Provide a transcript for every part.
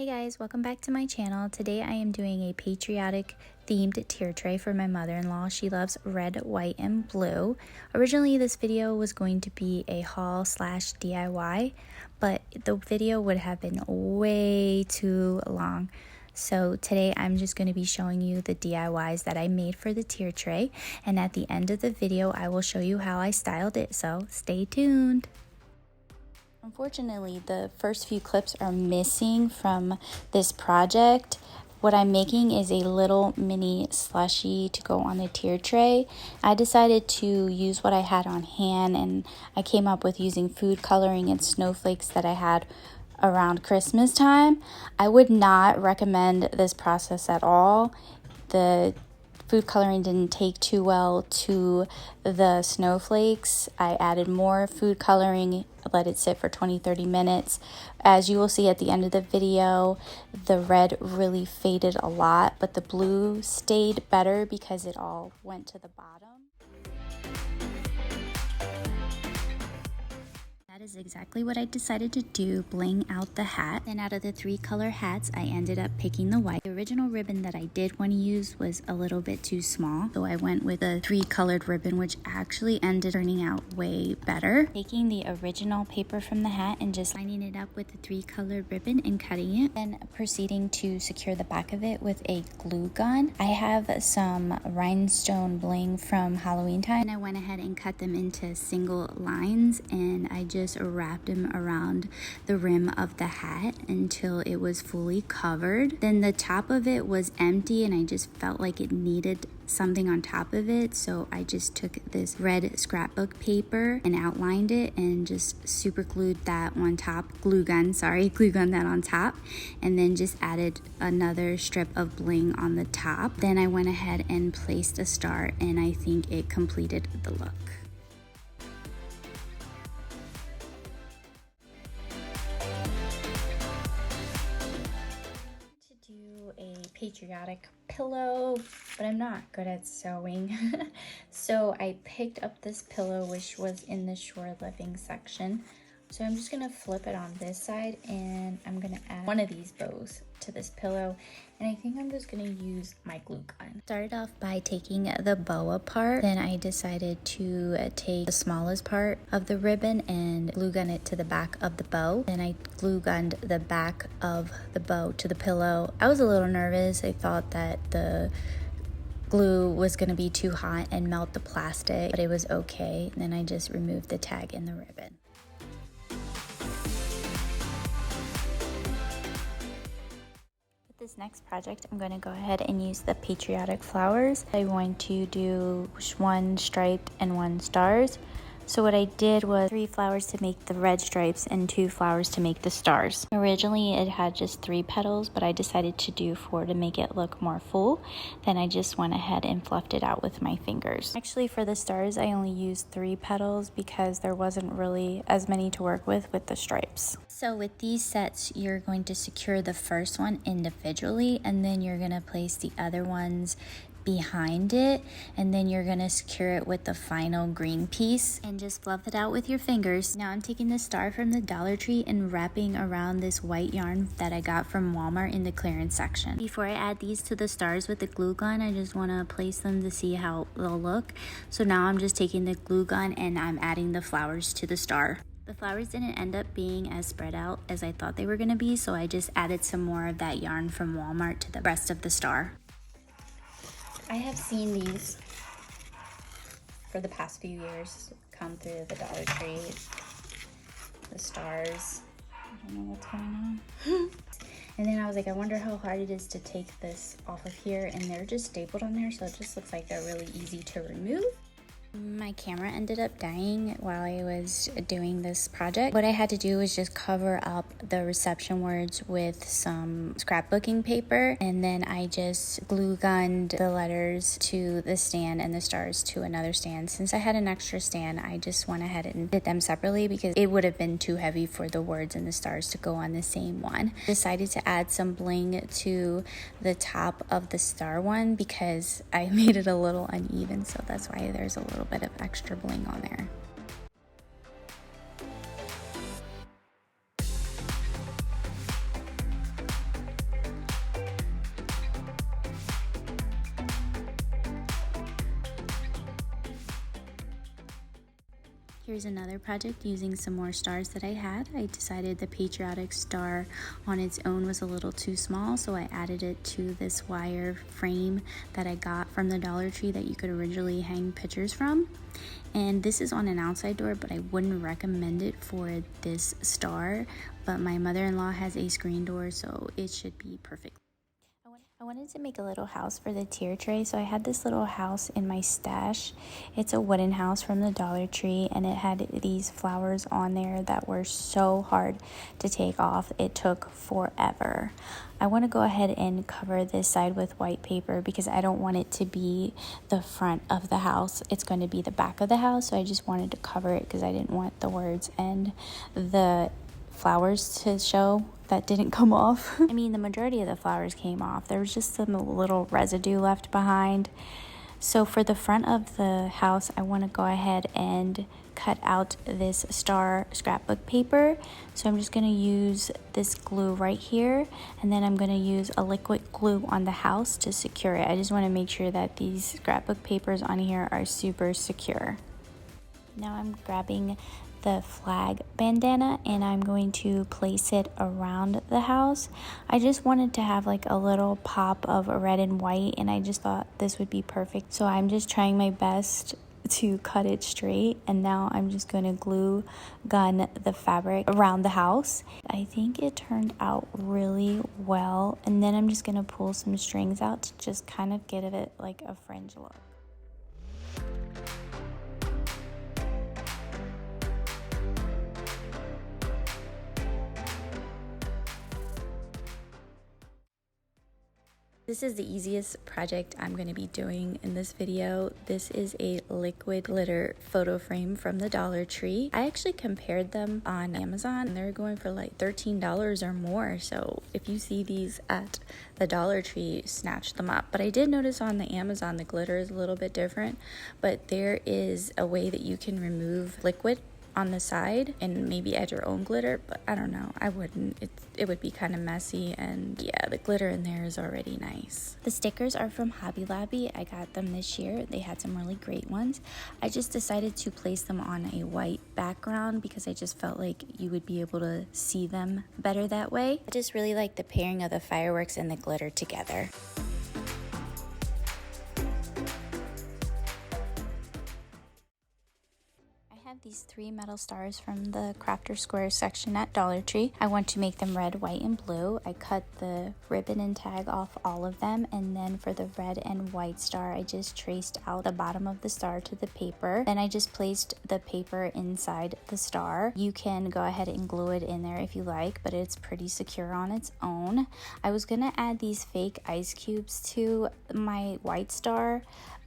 Hey guys, welcome back to my channel. Today I am doing a patriotic themed tier tray for my mother-in-law. She loves red, white, and blue. Originally this video was going to be a haul slash DIY, but the video would have been way too long. So today I'm just going to be showing you the DIYs that I made for the tier tray, and at the end of the video I will show you how I styled it, so stay tuned. Unfortunately, the first few clips are missing from this project. What I'm making is a little mini slushie to go on the tier tray. I decided to use what I had on hand, and I came up with using food coloring and snowflakes that I had around Christmas time. I would not recommend this process at all. The food coloring didn't take too well to the snowflakes. I added more food coloring, let it sit for 20-30 minutes. As you will see at the end of the video, the red really faded a lot, but the blue stayed better because it all went to the bottom. That is exactly what I decided to do, bling out the hat. And out of the 3 color hats, I ended up picking the white. The original ribbon that I did want to use was a little bit too small, so I went with a 3 colored ribbon, which actually ended turning out way better. Taking the original paper from the hat and just lining it up with the 3 colored ribbon and cutting it, and proceeding to secure the back of it with a glue gun. I have some rhinestone bling from Halloween time, and I went ahead and cut them into single lines, and I just wrapped them around the rim of the hat until it was fully covered. Then the top of it was empty, and I just felt like it needed something on top of it, so I just took this red scrapbook paper and outlined it and just super glued that on top, glue gun that on top, and then just added another strip of bling on the top. Then I went ahead and placed a star, and I think it completed the look. Patriotic pillow, but I'm not good at sewing. So I picked up this pillow, which was in the shore living section. So I'm just gonna flip it on this side, and I'm gonna add one of these bows to this pillow, and I think I'm just gonna use my glue gun. Started off by taking the bow apart, then I decided to take the smallest part of the ribbon and glue gun it to the back of the bow. Then I glue gunned the back of the bow to the pillow. I was a little nervous. I thought that the glue was gonna be too hot and melt the plastic, but it was okay. Then I just removed the tag and the ribbon. This next project, I'm going to go ahead and use the patriotic flowers. I'm going to do 1 striped and 1 stars. So what I did was 3 flowers to make the red stripes and 2 flowers to make the stars. Originally it had just 3 petals, but I decided to do 4 to make it look more full. Then I just went ahead and fluffed it out with my fingers. Actually, for the stars I only used 3 petals because there wasn't really as many to work with the stripes. So with these sets, you're going to secure the first one individually, and then you're going to place the other ones behind it, and then you're gonna secure it with the final green piece and just fluff it out with your fingers. Now I'm taking the star from the Dollar Tree and wrapping around this white yarn that I got from Walmart in the clearance section. Before I add these to the stars with the glue gun, I just want to place them to see how they'll look. So now I'm just taking the glue gun and I'm adding the flowers to the star. The flowers didn't end up being as spread out as I thought they were going to be, so I just added some more of that yarn from Walmart to the rest of the star. I have seen these for the past few years come through the Dollar Tree, the stars. I don't know what's going on. And then I was like, I wonder how hard it is to take this off of here, and they're just stapled on there, so it just looks like they're really easy to remove. My camera ended up dying while I was doing this project. What I had to do was just cover up the reception words with some scrapbooking paper, and then I just glue gunned the letters to the stand and the stars to another stand. Since I had an extra stand, I just went ahead and did them separately because it would have been too heavy for the words and the stars to go on the same one. Decided to add some bling to the top of the star one because I made it a little uneven, so that's why there's a little bit of extra bling on there. Here's another project using some more stars that I had. I decided the patriotic star on its own was a little too small, so I added it to this wire frame that I got from the Dollar Tree that you could originally hang pictures from. And this is on an outside door, but I wouldn't recommend it for this star. But my mother-in-law has a screen door, so it should be perfect. I wanted to make a little house for the tier tray, so I had this little house in my stash. It's a wooden house from the Dollar Tree, and it had these flowers on there that were so hard to take off. It took forever. I want to go ahead and cover this side with white paper because I don't want it to be the front of the house. It's going to be the back of the house, so I just wanted to cover it because I didn't want the words and the flowers to show that didn't come off. I mean, the majority of the flowers came off. There was just some little residue left behind. So for the front of the house, I want to go ahead and cut out this star scrapbook paper. So I'm just going to use this glue right here, and then I'm going to use a liquid glue on the house to secure it. I just want to make sure that these scrapbook papers on here are super secure. Now I'm grabbing the flag bandana and I'm going to place it around the house. I just wanted to have like a little pop of red and white, and I just thought this would be perfect. So I'm just trying my best to cut it straight, and now I'm just going to glue gun the fabric around the house. I think it turned out really well, and then I'm just going to pull some strings out to just kind of give it like a fringe look. This is the easiest project I'm going to be doing in this video. This is a liquid glitter photo frame from the Dollar Tree. I actually compared them on Amazon, and they're going for like $13 or more. So if you see these at the Dollar Tree, snatch them up. But I did notice on the Amazon the glitter is a little bit different, but there is a way that you can remove liquid on the side and maybe add your own glitter, but I don't know, I wouldn't. It would be kind of messy, and yeah, the glitter in there is already nice. The stickers are from Hobby Lobby. I got them this year. They had some really great ones. I just decided to place them on a white background because I just felt like you would be able to see them better that way. I just really like the pairing of the fireworks and the glitter together. These 3 metal stars from the Crafter Square section at Dollar Tree. I want to make them red, white, and blue. I cut the ribbon and tag off all of them, and then for the red and white star, I just traced out the bottom of the star to the paper. Then I just placed the paper inside the star. You can go ahead and glue it in there if you like, but it's pretty secure on its own. I was gonna add these fake ice cubes to my white star,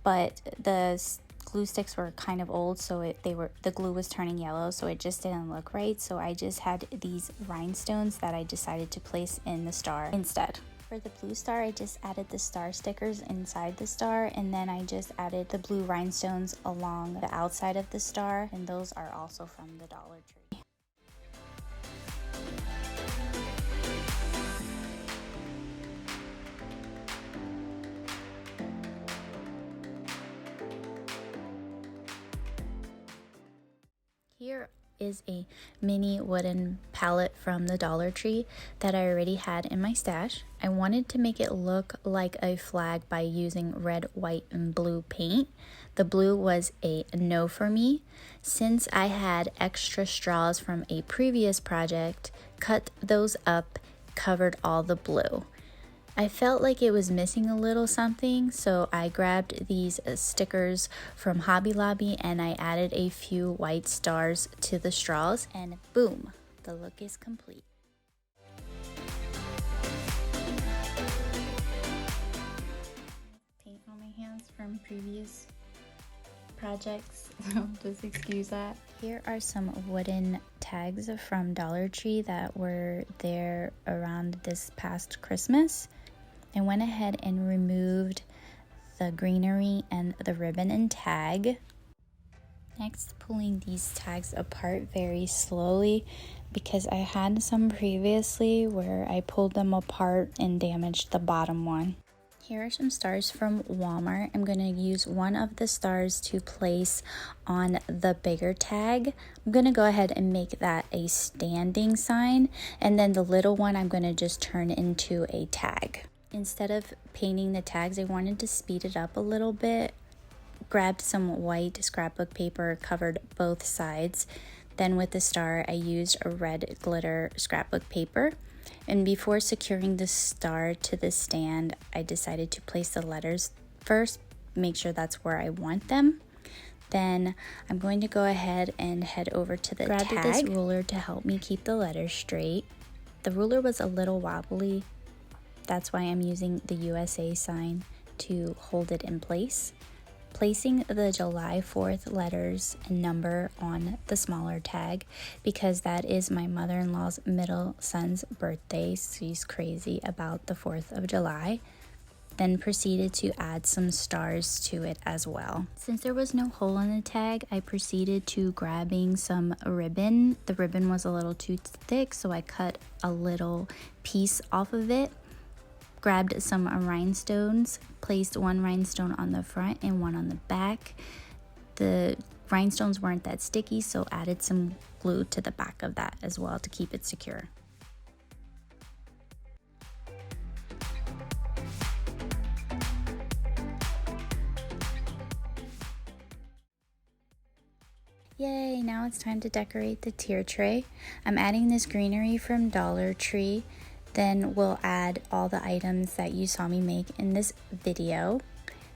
but the glue sticks were kind of old, so the glue was turning yellow, so it just didn't look right. So I just had these rhinestones that I decided to place in the star instead. For the blue star, I just added the star stickers inside the star, and then I just added the blue rhinestones along the outside of the star, and those are also from the Dollar Tree. Here is a mini wooden palette from the Dollar Tree that I already had in my stash. I wanted to make it look like a flag by using red, white, and blue paint. The blue was a no for me. Since I had extra straws from a previous project, cut those up, covered all the blue. I felt like it was missing a little something, so I grabbed these stickers from Hobby Lobby and I added a few white stars to the straws, and boom, the look is complete. Paint on my hands from previous projects, so just excuse that. Here are some wooden tags from Dollar Tree that were there around this past Christmas. I went ahead and removed the greenery and the ribbon and tag. Next, pulling these tags apart very slowly because I had some previously where I pulled them apart and damaged the bottom one. Here are some stars from Walmart. I'm going to use one of the stars to place on the bigger tag. I'm going to go ahead and make that a standing sign, and then the little one I'm going to just turn into a tag. Instead of painting the tags, I wanted to speed it up a little bit. Grabbed some white scrapbook paper, covered both sides. Then with the star, I used a red glitter scrapbook paper. And before securing the star to the stand, I decided to place the letters first, make sure that's where I want them. Then I'm going to go ahead and head over to the tag. Grabbed this ruler to help me keep the letters straight. The ruler was a little wobbly. That's why I'm using the USA sign to hold it in place. Placing the July 4th letters and number on the smaller tag because that is my mother-in-law's middle son's birthday. She's crazy about the 4th of July. Then proceeded to add some stars to it as well. Since there was no hole in the tag, I proceeded to grabbing some ribbon. The ribbon was a little too thick, so I cut a little piece off of it. Grabbed some rhinestones, placed one rhinestone on the front and one on the back. The rhinestones weren't that sticky, so added some glue to the back of that as well to keep it secure. Yay, now it's time to decorate the tier tray. I'm adding this greenery from Dollar Tree. Then we'll add all the items that you saw me make in this video.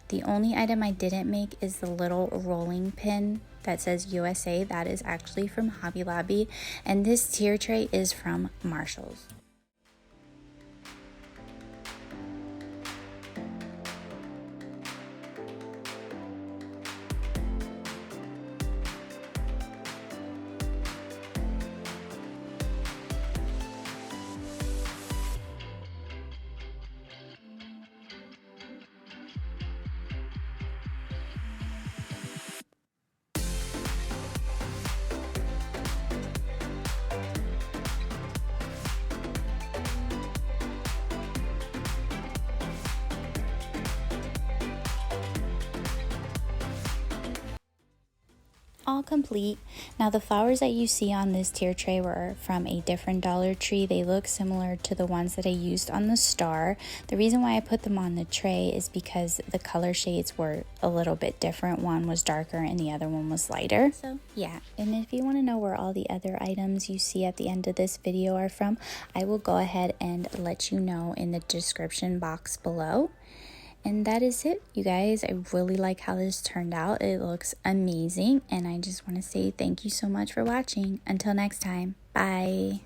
The only item I didn't make is the little rolling pin that says USA. That is actually from Hobby Lobby. And this tier tray is from Marshall's. All complete. Now the flowers that you see on this tier tray were from a different Dollar Tree. They look similar to the ones that I used on the star. The reason why I put them on the tray is because the color shades were a little bit different. One was darker and the other one was lighter. So yeah, and if you want to know where all the other items you see at the end of this video are from, I will go ahead and let you know in the description box below. And that is it, you guys. I really like how this turned out. It looks amazing. And I just want to say thank you so much for watching. Until next time, bye.